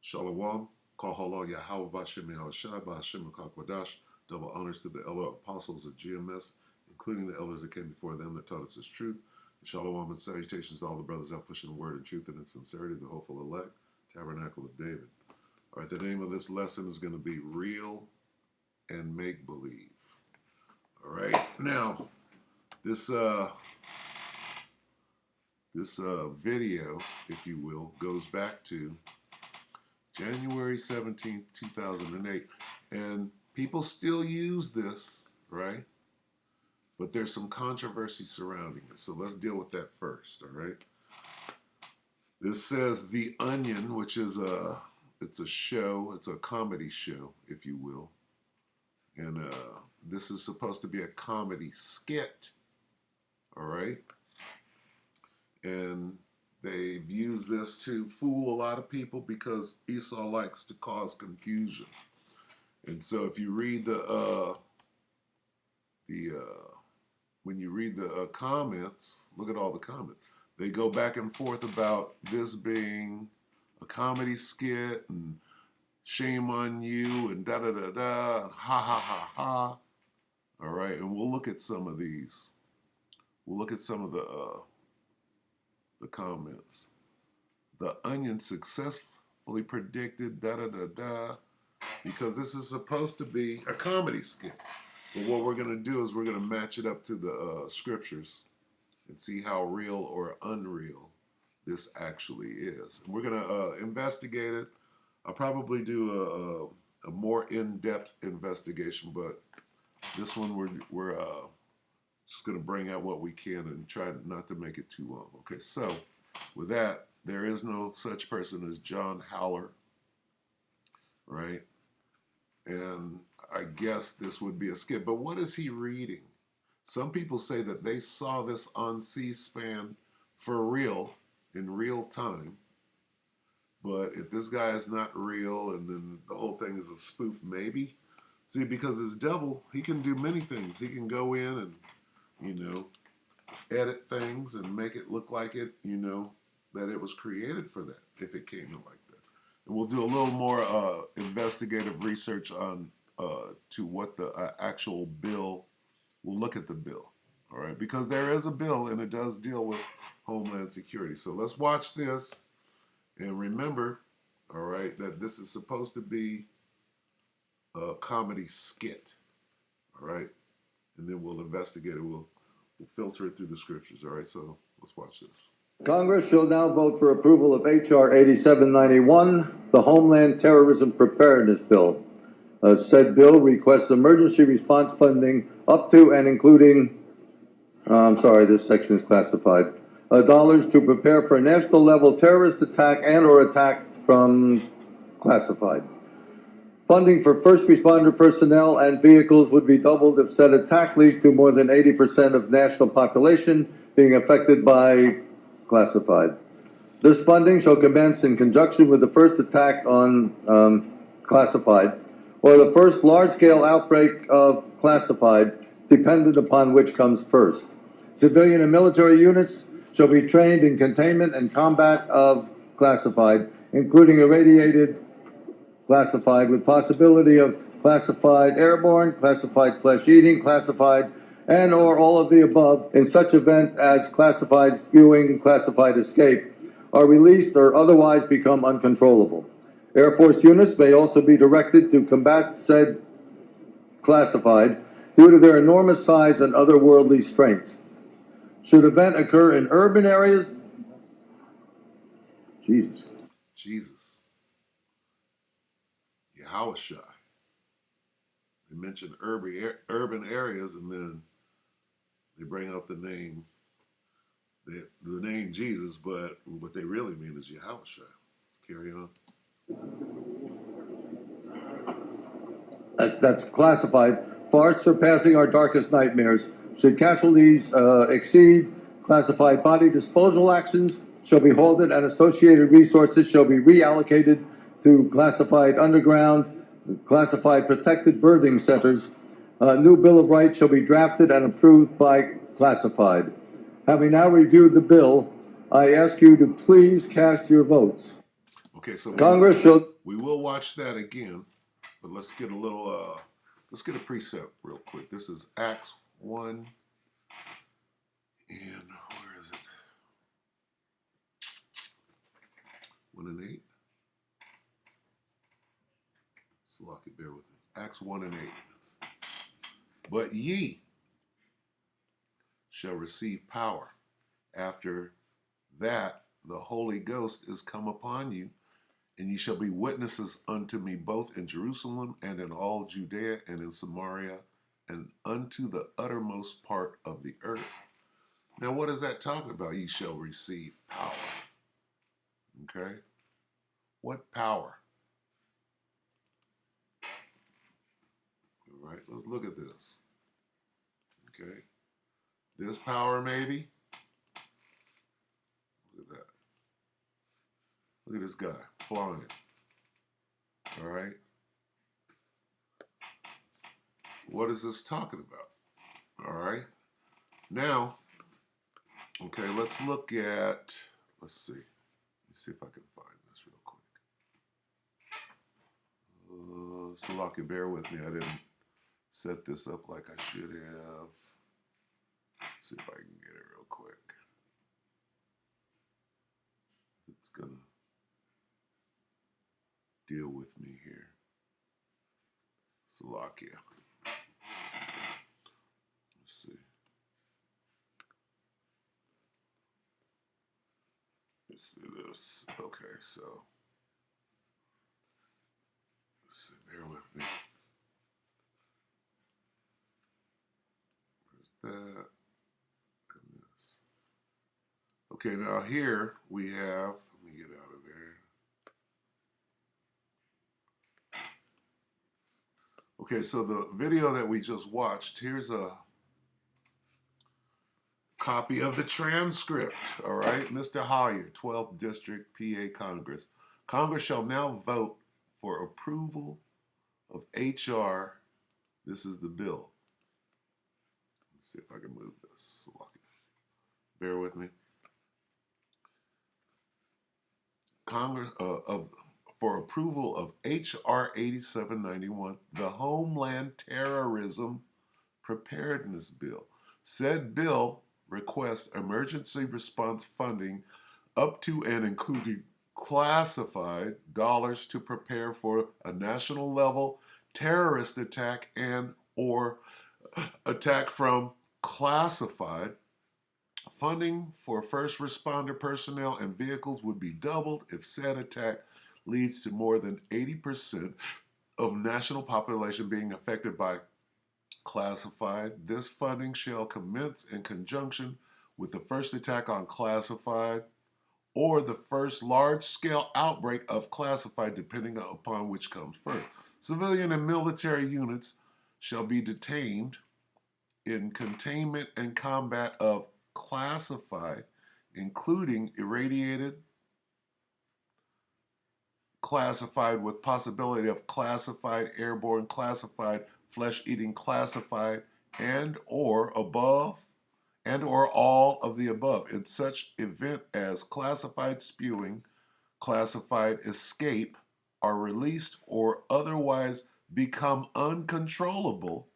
Shalom, Kahala Yahweh Bashem Yahushai Bashem Kakwadash. Double honors to the elder apostles of GMS, including the elders that came before them that taught us His truth. Shalom and salutations to all the brothers out pushing the word and truth and in sincerity, the hopeful elect, Tabernacle of David. All right, the name of this lesson is going to be Real and Make Believe. All right, now this video, if you will, goes back to January 17th, 2008. And people still use this, right? But there's some controversy surrounding it. So let's deal with that first, all right? This says The Onion, which is it's a show, it's a comedy show, if you will. And this is supposed to be a comedy skit, all right? And they've used this to fool a lot of people because Esau likes to cause confusion. And so if you read when you read the comments, look at all the comments. They go back and forth about this being a comedy skit and shame on you and da-da-da-da and ha-ha-ha-ha. All right, and we'll look at some of these. We'll look at some of the comments. The Onion successfully predicted da-da-da-da because this is supposed to be a comedy skit. But what we're going to do is we're going to match it up to the scriptures and see how real or unreal this actually is. And we're going to investigate it. I'll probably do a more in-depth investigation, but this one we're just going to bring out what we can and try not to make it too long. Okay, so with that, there is no such person as John Haller, right? And I guess this would be a skit, but what is he reading? Some people say that they saw this on C-SPAN for real, in real time. But if this guy is not real and then the whole thing is a spoof, maybe. See, because this devil, he can do many things. He can go in and, edit things and make it look like it, that it was created for that, if it came in like that. And we'll do a little more investigative research on to what the actual bill. We'll look at the bill, all right? Because there is a bill and it does deal with Homeland Security. So let's watch this and remember, all right, that this is supposed to be a comedy skit, all right? And then we'll investigate it. We'll filter it through the scriptures, all right? So let's watch this. Congress shall now vote for approval of H.R. 8791, the Homeland Terrorism Preparedness Bill. Said bill requests emergency response funding up to and including, this section is classified, dollars to prepare for a national level terrorist attack and or attack from classified. Funding for first responder personnel and vehicles would be doubled if said attack leads to more than 80% of national population being affected by classified. This funding shall commence in conjunction with the first attack on classified or the first large-scale outbreak of classified, dependent upon which comes first. Civilian and military units shall be trained in containment and combat of classified, including irradiated classified with possibility of classified airborne, classified flesh-eating, classified, and or all of the above in such event as classified spewing, classified escape, are released or otherwise become uncontrollable. Air Force units may also be directed to combat said classified due to their enormous size and otherworldly strengths. Should event occur in urban areas, Jesus. Yahushua. They mention urban areas and then they bring out the name Jesus, but what they really mean is Yahushua. Carry on. That's classified, far surpassing our darkest nightmares. Should casualties exceed classified body disposal actions, shall be halted and associated resources shall be reallocated to classified underground, classified protected birthing centers. A new Bill of Rights shall be drafted and approved by classified. Having now reviewed the bill, I ask you to please cast your votes. Okay, so Congress shall we will watch that again, but let's get a little, let's get a precept real quick. This is Acts 1, and where is it? 1 and 8. Salaki, bear with me. Acts 1 and 8. But ye shall receive power after that the Holy Ghost is come upon you, and ye shall be witnesses unto me both in Jerusalem and in all Judea and in Samaria and unto the uttermost part of the earth. Now, what is that talking about? Ye shall receive power. Okay? What power? All right, let's look at this. Okay? This power, maybe? Look at that. Look at this guy flying. All right? What is this talking about? All right? Now, okay, let's look at, let's see. Let me see if I can find this real quick. Salaki, bear with me. I didn't set this up like I should have. See if I can get it real quick. It's gonna deal with me here. Salakia. Let's see. Let's see this. Okay, so let's see, bear with me. Where's that? And this. Okay, now here we have, let me get out of there. Okay, so the video that we just watched, here's a copy of the transcript, all right? Mr. Hoyer, 12th District, PA Congress. Congress shall now vote for approval of H.R. This is the bill. Let's see if I can move this. Bear with me. Congress for approval of H.R. 8791, the Homeland Terrorism Preparedness Bill. Said bill requests emergency response funding up to and including classified dollars to prepare for a national level terrorist attack and or attack from classified. Funding for first responder personnel and vehicles would be doubled if said attack leads to more than 80% of national population being affected by classified. This funding shall commence in conjunction with the first attack on classified or the first large-scale outbreak of classified, depending upon which comes first. Civilian and military units shall be detained in containment and combat of classified, including irradiated, classified with possibility of classified, airborne classified, flesh-eating classified, and or above, and or all of the above in such event as classified spewing, classified escape, are released or otherwise become uncontrollable.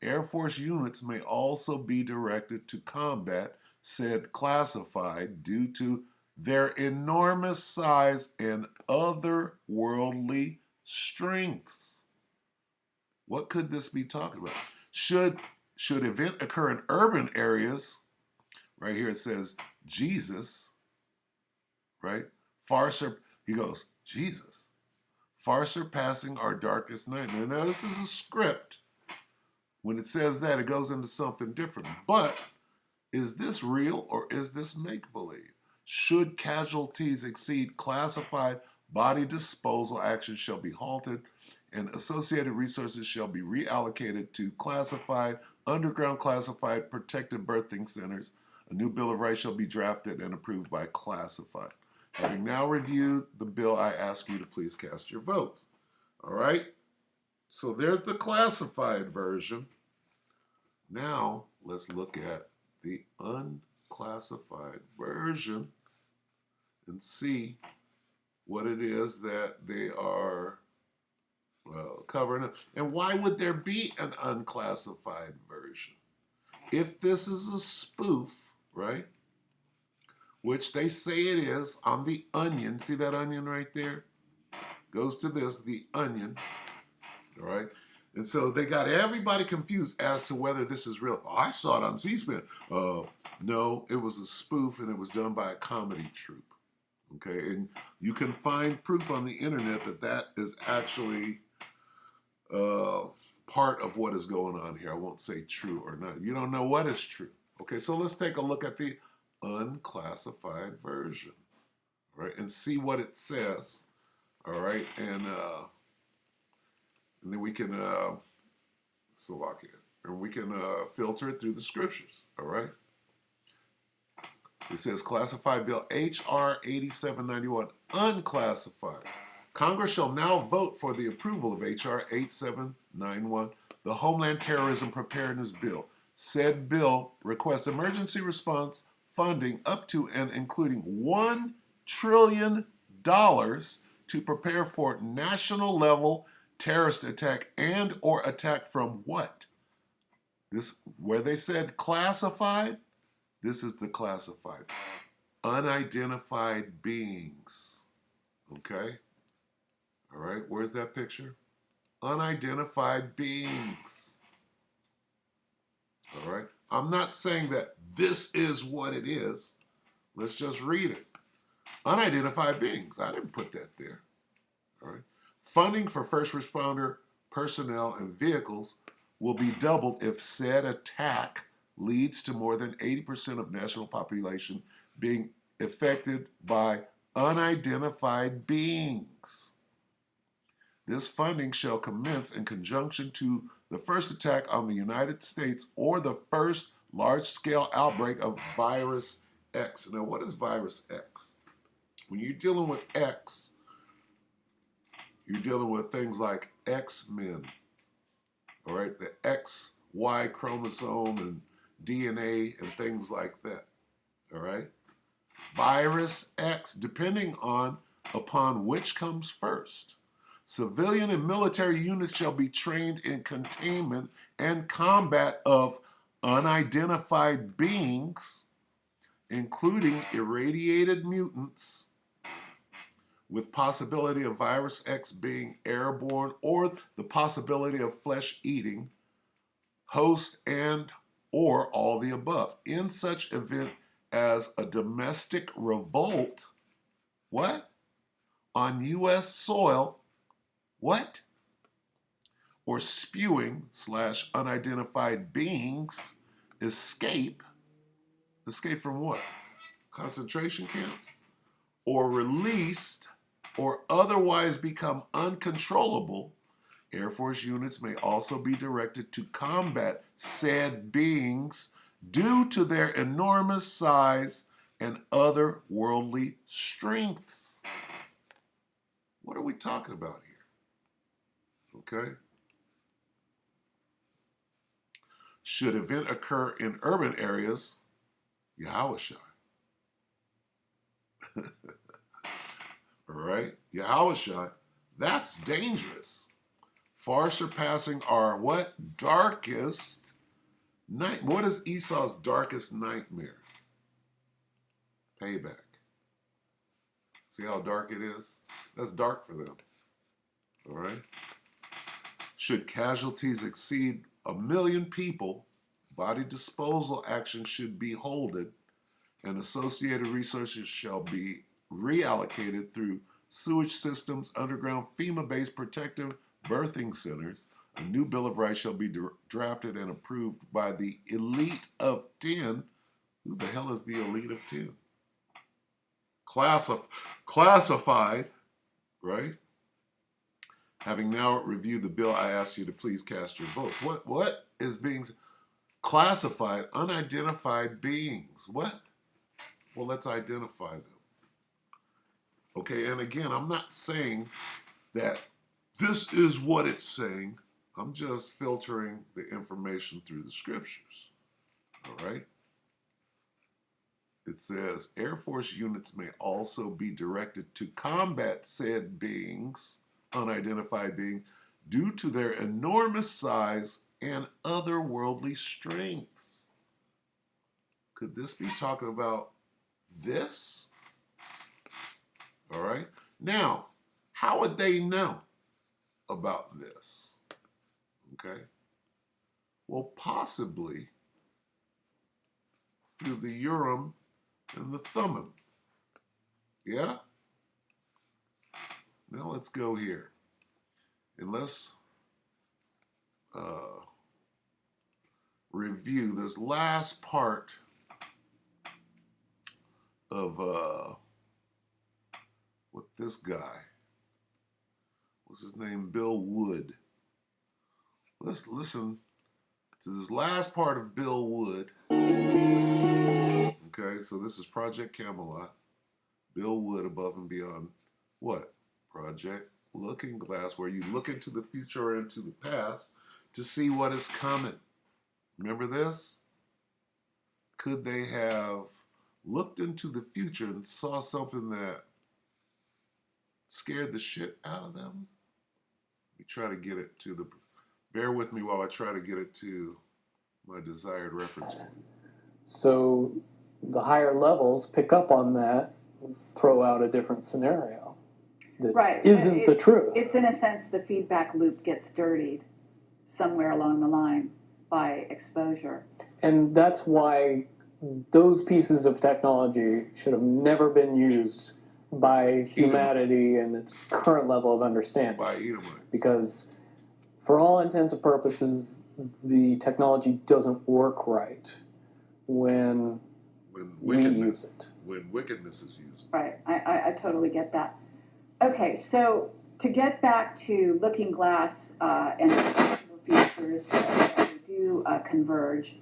Air Force units may also be directed to combat said classified due to their enormous size and otherworldly strengths. What could this be talking about? Should event occur in urban areas, right here it says Jesus, right? He goes, Jesus, far surpassing our darkest nightmare. Now this is a script. When it says that, it goes into something different. But is this real or is this make-believe? Should casualties exceed classified, body disposal actions shall be halted and associated resources shall be reallocated to classified, underground classified, protected birthing centers. A new Bill of Rights shall be drafted and approved by classified. Having now reviewed the bill, I ask you to please cast your votes. All right? So there's the classified version. Now let's look at the unclassified version and see what it is that they are covering up. And why would there be an unclassified version? If this is a spoof, right, which they say it is, on the Onion, see that onion right there? Goes to this, the Onion, all right? And so they got everybody confused as to whether this is real. Oh, I saw it on C-SPAN. No, it was a spoof, and it was done by a comedy troupe. Okay, and you can find proof on the internet that that is actually part of what is going on here. I won't say true or not. You don't know what is true. Okay, so let's take a look at the unclassified version, right, and see what it says. All right, and then we can select it, and we can filter it through the scriptures. All right. It says classified bill H.R. 8791, unclassified. Congress shall now vote for the approval of H.R. 8791, the Homeland Terrorism Preparedness Bill. Said bill requests emergency response funding up to and including $1 trillion to prepare for national level terrorist attack and or attack from what? This, where they said classified, this is the classified. Unidentified beings. Okay? All right, where's that picture? Unidentified beings. All right? I'm not saying that this is what it is. Let's just read it. Unidentified beings. I didn't put that there. All right? Funding for first responder personnel and vehicles will be doubled if said attack leads to more than 80% of national population being affected by unidentified beings. This funding shall commence in conjunction to the first attack on the United States or the first large-scale outbreak of virus X. Now, what is virus X? When you're dealing with X, you're dealing with things like X-Men, all right? The XY chromosome and DNA and things like that, all right? Virus X, depending upon which comes first. Civilian and military units shall be trained in containment and combat of unidentified beings, including irradiated mutants, with possibility of virus X being airborne or the possibility of flesh-eating, host and or all the above. In such event as a domestic revolt, what? On U.S. soil, what? Or spewing / unidentified beings escape from what? Concentration camps? Or released or otherwise become uncontrollable, Air Force units may also be directed to combat said beings due to their enormous size and other worldly strengths. What are we talking about here? Okay? Should event occur in urban areas, Yahushua. All right? Yahushua, that's dangerous. Far surpassing our what? Darkest night. What is Esau's darkest nightmare? Payback. See how dark it is? That's dark for them. All right? Should casualties exceed 1 million people, body disposal action should be halted, and associated resources shall be reallocated through sewage systems, underground FEMA-based protective birthing centers. A new Bill of Rights shall be drafted and approved by the elite of 10. Who the hell is the elite of 10? Classified, right? Having now reviewed the bill, I ask you to please cast your votes. What is being classified? Unidentified beings. What? Well, let's identify them. Okay, and again, I'm not saying that this is what it's saying. I'm just filtering the information through the scriptures. All right? it says Air Force units may also be directed to combat said beings, unidentified beings, due to their enormous size and otherworldly strengths. Could this be talking about this? All right. Now, how would they know about this? Okay. Well, possibly through the Urim and the Thummim. Yeah? Now let's go here. And let's review this last part of what this guy, what's his name? Bill Wood. Let's listen to this last part of Bill Wood. Okay, so this is Project Camelot. Bill Wood, Above and Beyond what? Project Looking Glass, where you look into the future or into the past to see what is coming. Remember this? Could they have looked into the future and saw something that scared the shit out of them? Let me try to get it to the... Bear with me while I try to get it to my desired reference point. So the higher levels pick up on that, throw out a different scenario that Right. isn't the truth. It's in a sense the feedback loop gets dirtied somewhere along the line by exposure. And that's why those pieces of technology should have never been used by humanity in its current level of understanding. By Edomites. Because for all intents and purposes, the technology doesn't work right when we use it. When wickedness is used. Right. I totally get that. Okay, so to get back to Looking Glass and features that do converge,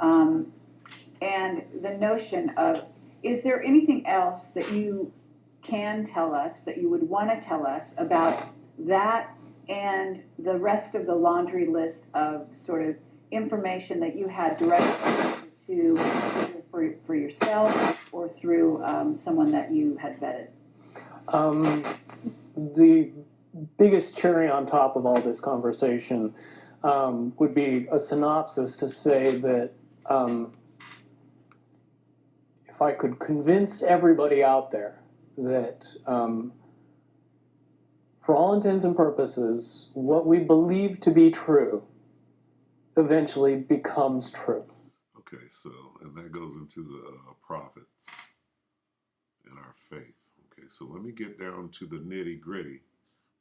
and the notion of, is there anything else that you can tell us, that you would want to tell us about that and the rest of the laundry list of sort of information that you had directly to for yourself or through someone that you had vetted? The biggest cherry on top of all this conversation would be a synopsis to say that if I could convince everybody out there that for all intents and purposes, what we believe to be true eventually becomes true. Okay, so, and that goes into the prophets and our faith. Okay, so let me get down to the nitty gritty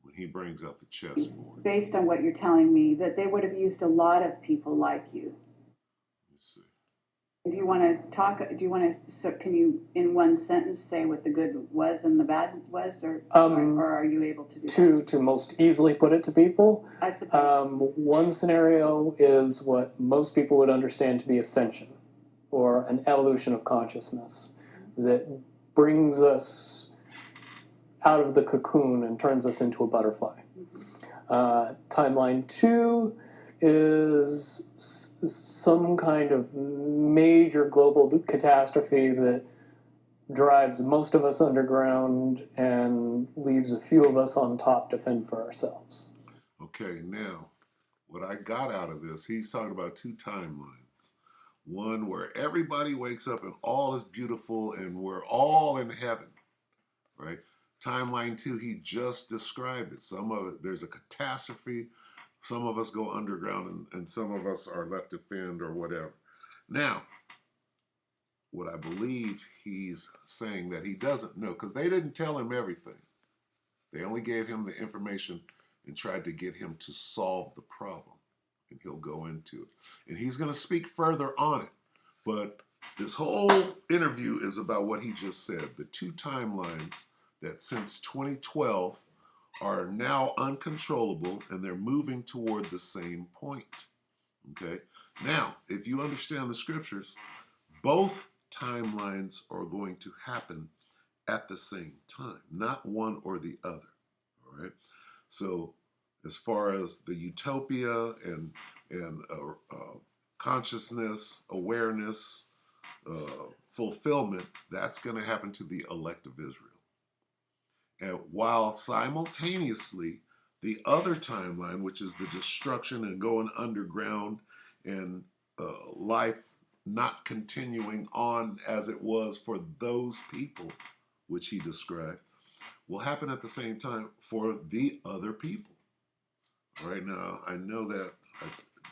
when he brings out the chessboard. Based on what you're telling me, that they would have used a lot of people like you. Let's see. Do you want to talk? Do you want to? So, can you, in one sentence, say what the good was and the bad was, or are you able to do that? To most easily put it to people, I suppose. one scenario is what most people would understand to be ascension, or an evolution of consciousness that brings us out of the cocoon and turns us into a butterfly. Timeline 2 is some kind of major global catastrophe that drives most of us underground and leaves a few of us on top to fend for ourselves. Okay, now, what I got out of this, he's talking about two timelines. One where everybody wakes up and all is beautiful and we're all in heaven, right? Timeline 2, he just described it. Some of it, there's a catastrophe. Some of us go underground and some of us are left to fend or whatever. Now, what I believe he's saying that he doesn't know, because they didn't tell him everything. They only gave him the information and tried to get him to solve the problem. And he'll go into it. And he's going to speak further on it. But this whole interview is about what he just said. The two timelines that since 2012 are now uncontrollable and they're moving toward the same point. Okay? Now, if you understand the scriptures, both timelines are going to happen at the same time, not one or the other. All right? So, as far as the utopia and consciousness, awareness, fulfillment, that's going to happen to the elect of Israel. And while simultaneously, the other timeline, which is the destruction and going underground and life not continuing on as it was for those people, which he described, will happen at the same time for the other people. Right now, I know that I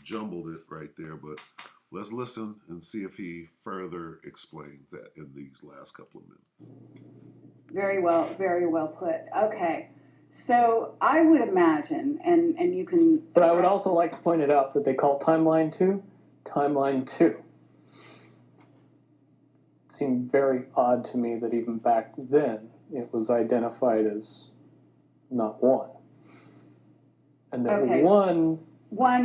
jumbled it right there, but let's listen and see if he further explains that in these last couple of minutes. Very well put. Okay. So I would imagine, and you can. But I would also like to point it out that they call Timeline 2 Timeline 2. It seemed very odd to me that even back then it was identified as not 1. And that Okay. one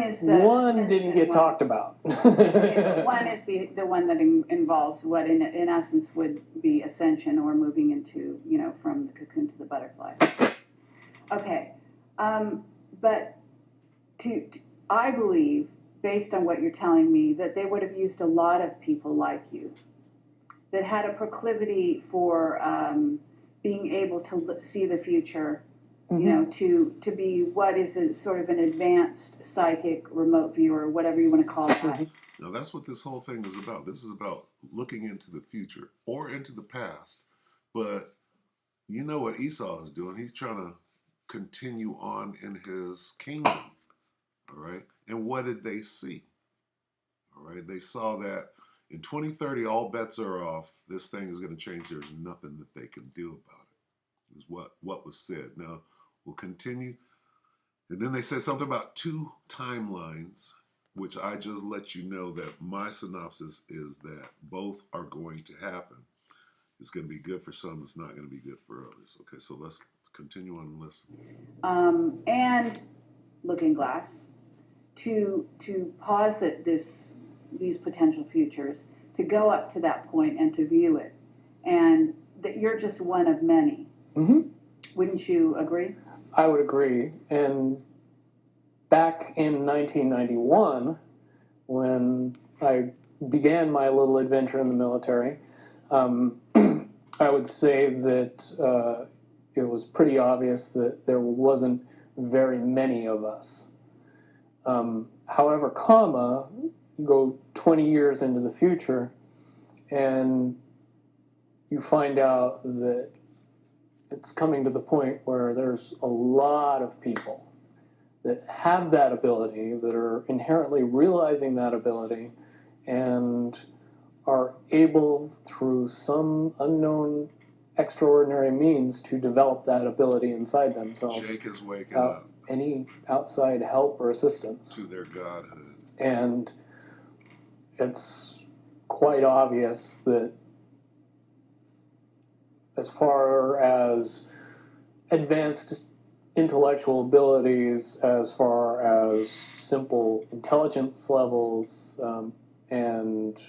is the didn't ascension get one. talked about. Okay, but one is the one that involves what in essence would be ascension, or moving into, from the cocoon to the butterfly. Okay, but I believe, based on what you're telling me, that they would have used a lot of people like you that had a proclivity for being able to see the future. To be what is a sort of an advanced psychic remote viewer, whatever you want to call that. Now that's what this whole thing is about. This is about looking into the future or into the past. But you know what Esau is doing. He's trying to continue on in his kingdom. All right. And what did they see? All right. They saw that in 2030, all bets are off. This thing is going to change. There's nothing that they can do about it, is what was said. Now, we'll continue. And then they said something about 2 timelines, which I just let you know that my synopsis is that both are going to happen. It's going to be good for some. It's not going to be good for others. Okay, so let's continue on and listen. And Looking Glass, to posit these potential futures, to go up to that point and to view it, and that you're just one of many. Mm-hmm. Wouldn't you agree? I would agree. And back in 1991, when I began my little adventure in the military, I would say that it was pretty obvious that there wasn't very many of us. However, you go 20 years into the future, and you find out that it's coming to the point where there's a lot of people that have that ability, that are inherently realizing that ability, and are able, through some unknown extraordinary means, to develop that ability inside themselves. Jake is waking without up any outside help or assistance. to their godhood. And it's quite obvious that as far as advanced intellectual abilities, as far as simple intelligence levels, and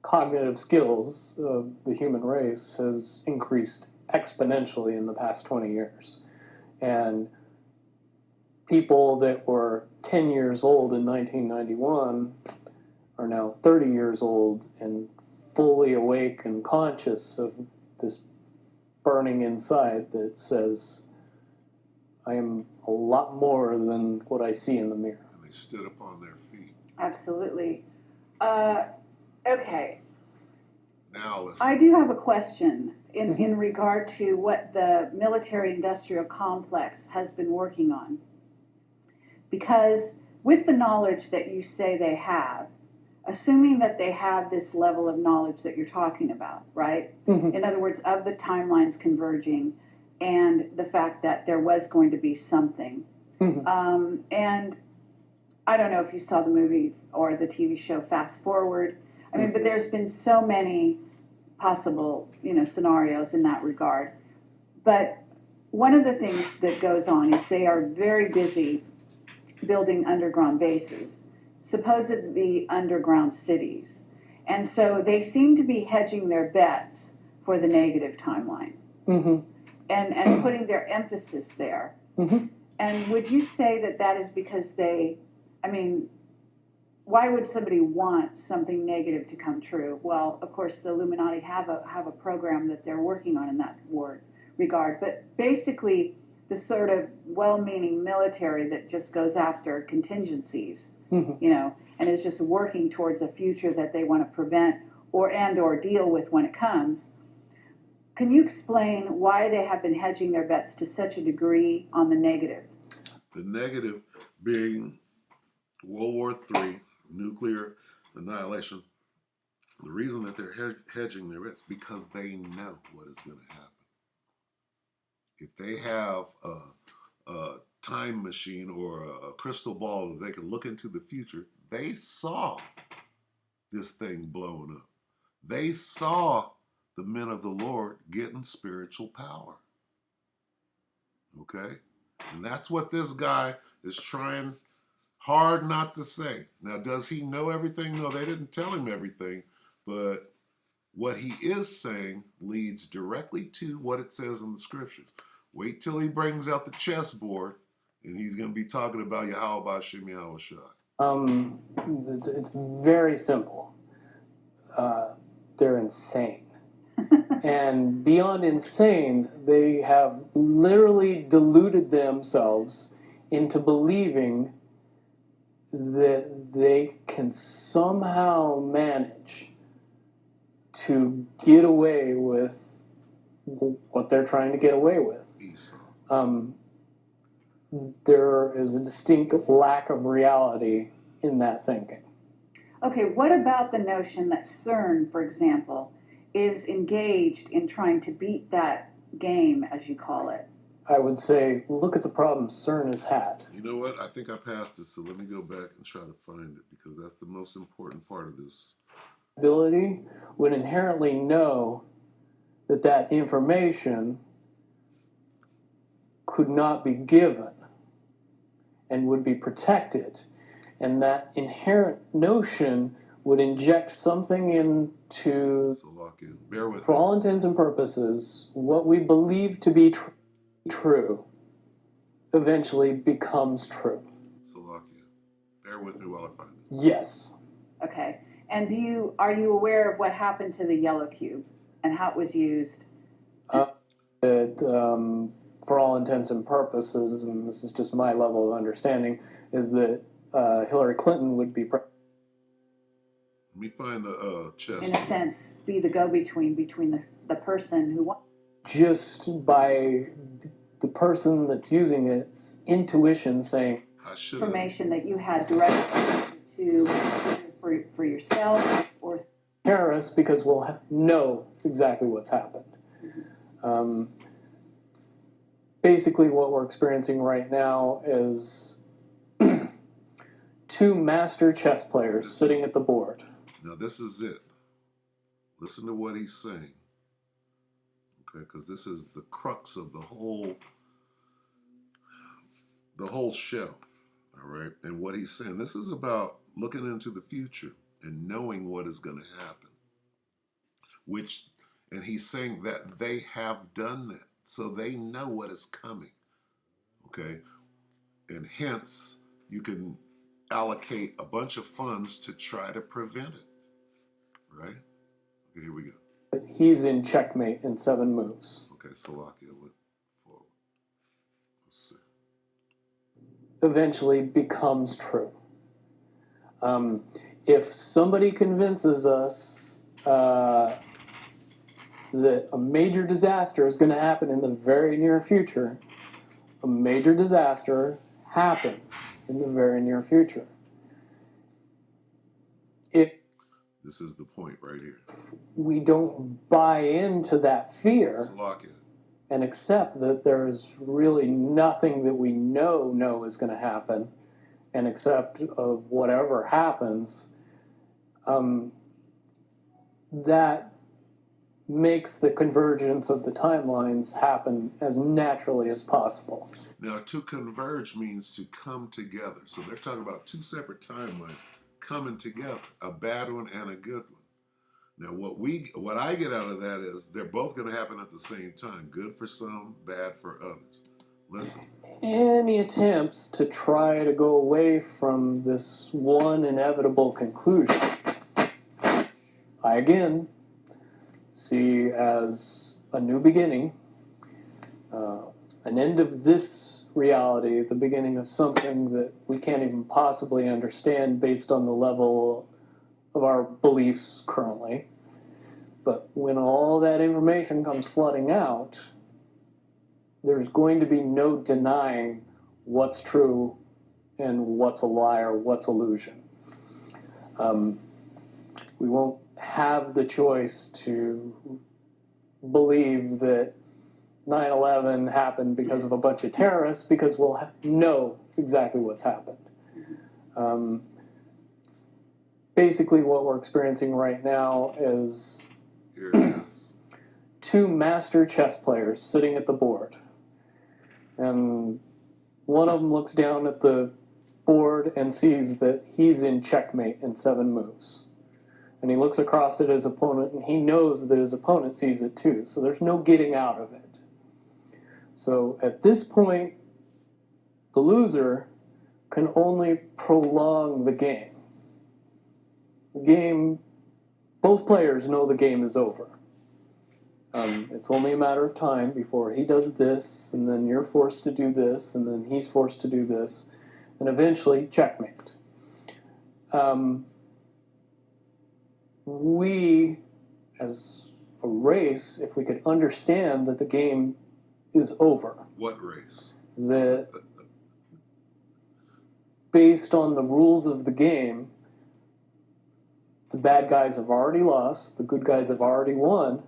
cognitive skills of the human race has increased exponentially in the past 20 years. And people that were 10 years old in 1991 are now 30 years old and fully awake and conscious of this burning inside that says, I am a lot more than what I see in the mirror. And they stood upon their feet. Absolutely. Okay. Now let's. I do have a question in regard to what the military-industrial complex has been working on. Because with the knowledge that you say they have, assuming that they have this level of knowledge that you're talking about, right? Mm-hmm. In other words, of the timelines converging and the fact that there was going to be something. Mm-hmm. And I don't know if you saw the movie or the TV show Fast Forward. I mean, but there's been so many possible, scenarios in that regard. But one of the things that goes on is they are very busy building underground bases, supposedly underground cities. And so they seem to be hedging their bets for the negative timeline. Mm-hmm. And putting their emphasis there. Mm-hmm. And would you say that is because why would somebody want something negative to come true? Well, of course, the Illuminati have a program that they're working on in that regard. But basically, the sort of well-meaning military that just goes after contingencies, Mhm. you know, and is just working towards a future that they want to prevent or deal with when it comes. Can you explain why they have been hedging their bets to such a degree on the negative? The negative being World War III, nuclear annihilation. The reason that they're hedging their bets because they know what is going to happen. If they have a time machine or a crystal ball that they can look into the future, they saw this thing blowing up. They saw the men of the Lord getting spiritual power. Okay? And that's what this guy is trying hard not to say. Now, does he know everything? No, they didn't tell him everything. But what he is saying leads directly to what it says in the scriptures. Wait till he brings out the chessboard, and he's going to be talking about Yahweh Shem Yahweh Shai. It's very simple. They're insane. And beyond insane, they have literally deluded themselves into believing that they can somehow manage to get away with what they're trying to get away with. Esau. There is a distinct lack of reality in that thinking. Okay, what about the notion that CERN, for example, is engaged in trying to beat that game, as you call it? I would say, look at the problem CERN has had. You know what? I think I passed this, so let me go back and try to find it because that's the most important part of this. Ability would inherently know that that information could not be given and would be protected. And that inherent notion would inject something into, So lock in. Bear with for me. all intents and purposes, what we believe to be true eventually becomes true. So lock in. Bear with me while I find it. Yes. Okay, and are you aware of what happened to the yellow cube and how it was used? For all intents and purposes, and this is just my level of understanding, is that Hillary Clinton would be Let me find the chest. In a sense, be the go-between between the person who wants just by the person that's using its intuition saying, I should information that you had directly to for yourself or terrorists, because we'll know exactly what's happened. Basically, what we're experiencing right now is two master chess players sitting at the board. Now this is it. Listen to what he's saying. Okay, because this is the crux of the whole show. All right, and what he's saying. This is about looking into the future and knowing what is going to happen. And he's saying that they have done that, so they know what is coming. Okay, and hence you can allocate a bunch of funds to try to prevent it. Right? Okay, here we go. He's in checkmate in 7 moves. Okay, Salakia went forward. Let's see. Eventually becomes true. If somebody convinces us that a major disaster is going to happen in the very near future, a major disaster happens in the very near future. If This is the point right here. we don't buy into that fear Salakia. and accept that there's really nothing that we know is going to happen, and accept of whatever happens, that makes the convergence of the timelines happen as naturally as possible. Now, to converge means to come together. So they're talking about 2 separate timelines coming together, a bad one and a good one. Now, what I get out of that is they're both going to happen at the same time. Good for some, bad for others. Listen. any attempts to try to go away from this one inevitable conclusion, I again see as a new beginning, an end of this reality, the beginning of something that we can't even possibly understand based on the level of our beliefs currently. But when all that information comes flooding out, there's going to be no denying what's true and what's a lie or what's illusion. We won't have the choice to believe that 9/11 happened because of a bunch of terrorists, because we'll know exactly what's happened. Basically, what we're experiencing right now is Here it is. two master chess players sitting at the board. And one of them looks down at the board and sees that he's in checkmate in 7 moves. And he looks across at his opponent and he knows that his opponent sees it too. So there's no getting out of it. So at this point, the loser can only prolong the game. The game, both players know the game is over. It's only a matter of time before he does this, and then you're forced to do this, and then he's forced to do this, and eventually checkmate. We, as a race, if we could understand that the game is over, What race? that based on the rules of the game, the bad guys have already lost, the good guys have already won.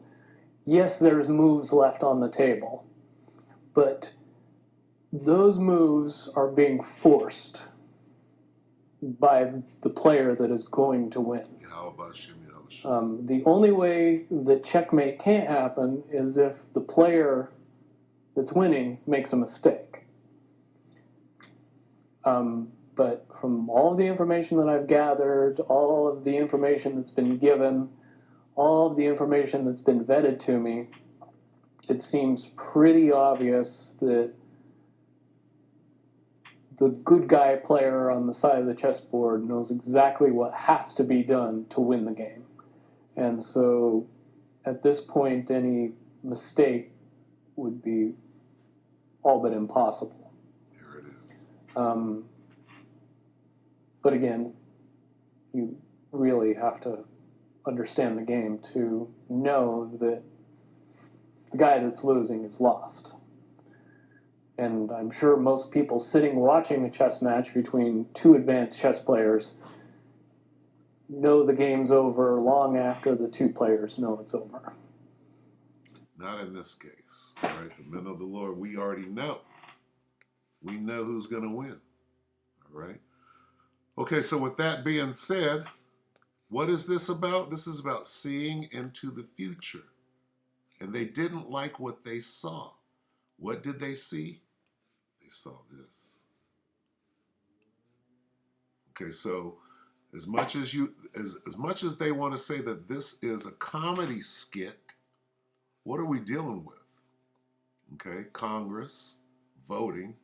Yes, there's moves left on the table, but those moves are being forced by the player that is going to win. How about Shimmy Ocean? The only way that checkmate can't happen is if the player that's winning makes a mistake. But from all of the information that I've gathered, all of the information that's been given, all of the information that's been vetted to me, it seems pretty obvious that the good guy player on the side of the chessboard knows exactly what has to be done to win the game. And so at this point, any mistake would be all but impossible. Here it is. But again, you really have to understand the game to know that the guy that's losing is lost. And I'm sure most people sitting watching a chess match between two advanced chess players know the game's over long after the two players know it's over. Not in this case. All right, the men of the Lord, we already know. We know who's going to win. All right. Okay, so with that being said, what is this about? This is about seeing into the future. And they didn't like what they saw. What did they see? They saw this. Okay, so as much as they want to say that this is a comedy skit, what are we dealing with? Okay, Congress, voting,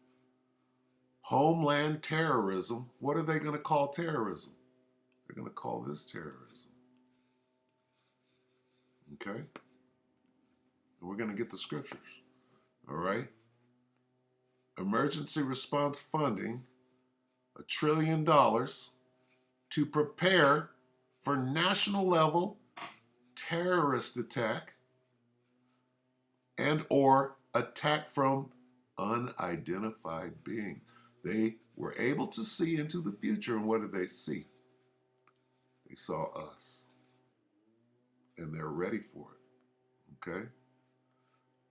homeland terrorism. What are they going to call terrorism? They're going to call this terrorism. Okay? And we're going to get the scriptures. All right? Emergency response funding, $1 trillion to prepare for national level terrorist attack and or attack from unidentified beings. They were able to see into the future, and what did they see? They saw us. And they're ready for it. Okay?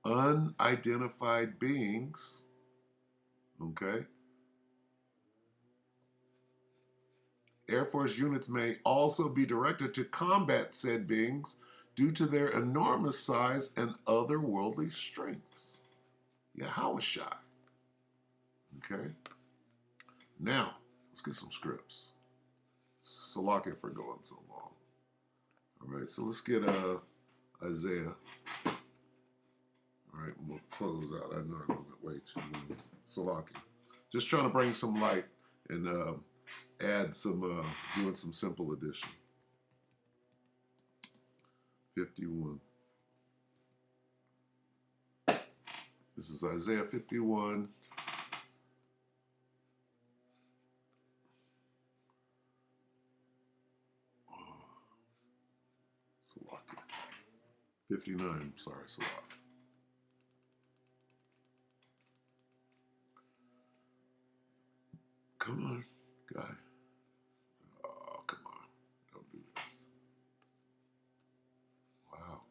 Unidentified beings. Okay? Air Force units may also be directed to combat said beings due to their enormous size and otherworldly strengths. Yahushua. Okay? Now, let's get some scripts. Salakia for going so long. All right, so let's get Isaiah. All right, we'll close out. I know I'm going way Salaki. Just trying to bring some light and add some, doing some simple addition. 51. This is Isaiah 51. Salaki. 59, sorry, Salaki. Come on, guy. Oh, come on. Don't do this. Wow.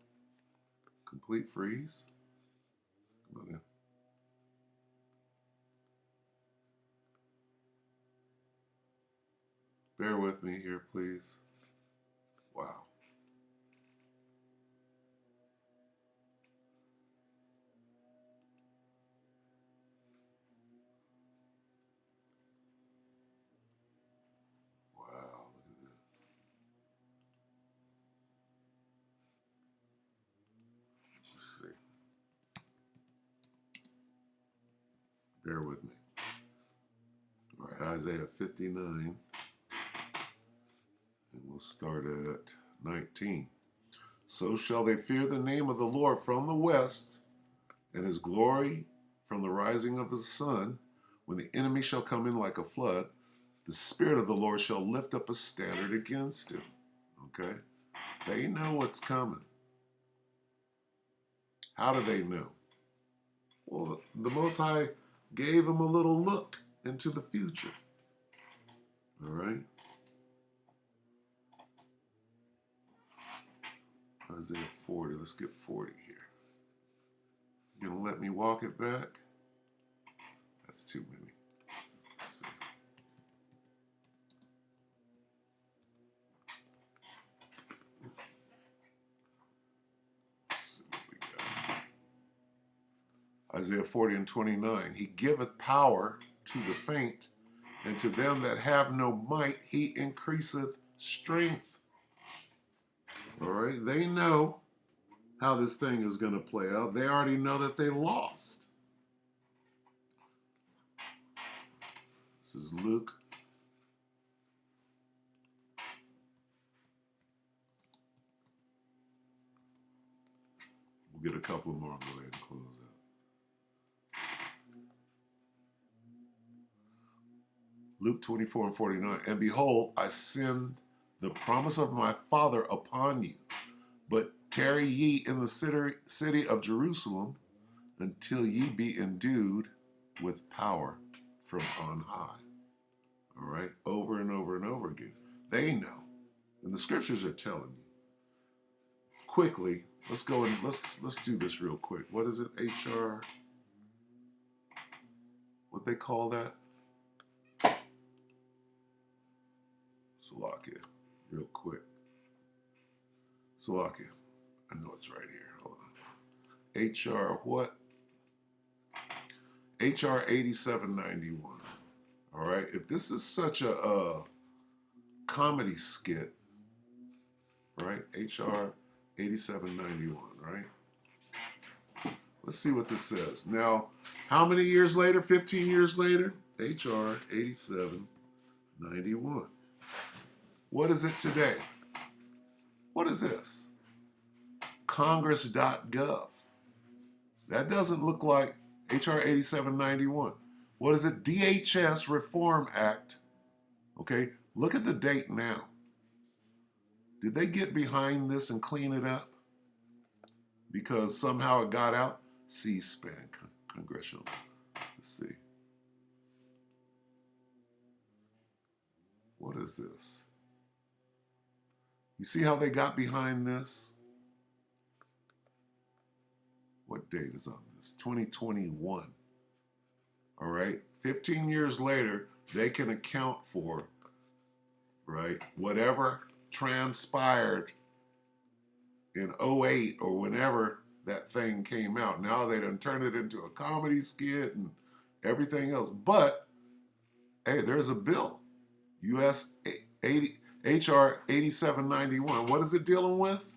Complete freeze? Come on in. Bear with me here, please. Wow. Wow, look at this. Let's see. Bear with me. All right, Isaiah 59. And we'll start at 19. So shall they fear the name of the Lord from the west, and his glory from the rising of the sun. When the enemy shall come in like a flood, the Spirit of the Lord shall lift up a standard against him. Okay? They know what's coming. How do they know? Well, the Most High gave them a little look into the future. All right? Isaiah 40. Let's get 40 here. You gonna let me walk it back? That's too many. Let's see. Let's see what we got. Isaiah 40 and 29. He giveth power to the faint, and to them that have no might he increaseth strength. All right, they know how this thing is going to play out. They already know that they lost. This is Luke. We'll get a couple more and go ahead and close out. Luke 24 and 49. And behold, I send the promise of my Father upon you, but tarry ye in the city of Jerusalem until ye be endued with power from on high. All right, over and over and over again. They know, and the scriptures are telling you. Quickly, let's go and let's do this real quick. What is it? HR? What they call that? Salakia, real quick. Salakia. I know it's right here. Hold on. HR what? HR 8791. All right. If this is such a comedy skit, right? HR 8791, right? Let's see what this says. Now, how many years later? 15 years later? HR 8791. What is it today? What is this? Congress.gov. That doesn't look like HR 8791. What is it? DHS Reform Act. Okay, look at the date now. Did they get behind this and clean it up? Because somehow it got out? C-SPAN, congressional. Let's see. What is this? You see how they got behind this? What date is on this? 2021. All right. 15 years later, they can account for, right, whatever transpired in 08 or whenever that thing came out. Now they done turned it into a comedy skit and everything else. But, hey, there's a bill. US 80. HR 8791. What is it dealing with?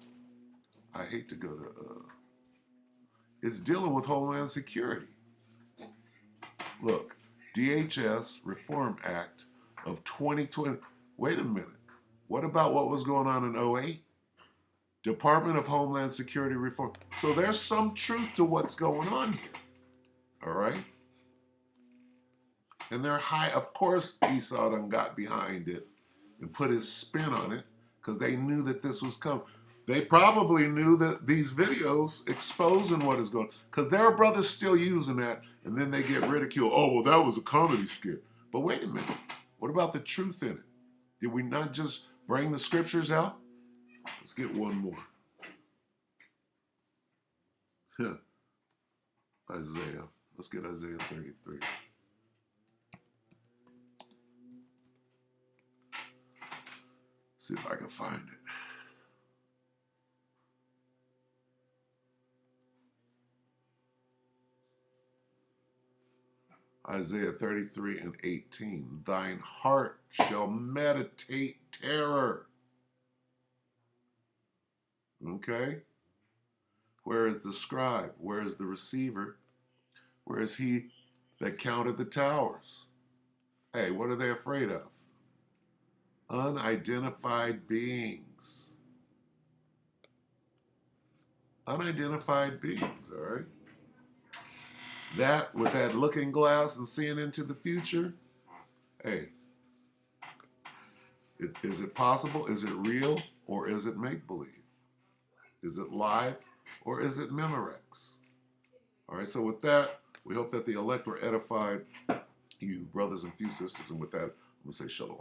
I hate to go to, it's dealing with Homeland Security. Look, DHS Reform Act of 2020. Wait a minute. What about what was going on in 08? Department of Homeland Security Reform. So there's some truth to what's going on here. All right? And they're high. Of course, Esau done got behind it and put his spin on it because they knew that this was coming. They probably knew that these videos exposing what is going on, because there are brothers still using that, and then they get ridiculed. Oh, well, that was a comedy skit. But wait a minute. What about the truth in it? Did we not just bring the scriptures out? Let's get one more. Isaiah. Let's get Isaiah 33. See if I can find it. Isaiah 33 and 18. Thine heart shall meditate terror. Okay? Where is the scribe? Where is the receiver? Where is he that counted the towers? Hey, what are they afraid of? Unidentified beings. Unidentified beings, all right? That, with that looking glass and seeing into the future, hey, is it possible? Is it real? Or is it make-believe? Is it live? Or is it Memorex? All right, so with that, we hope that the elect were edified, you brothers and few sisters, and with that, I'm going to say shalom.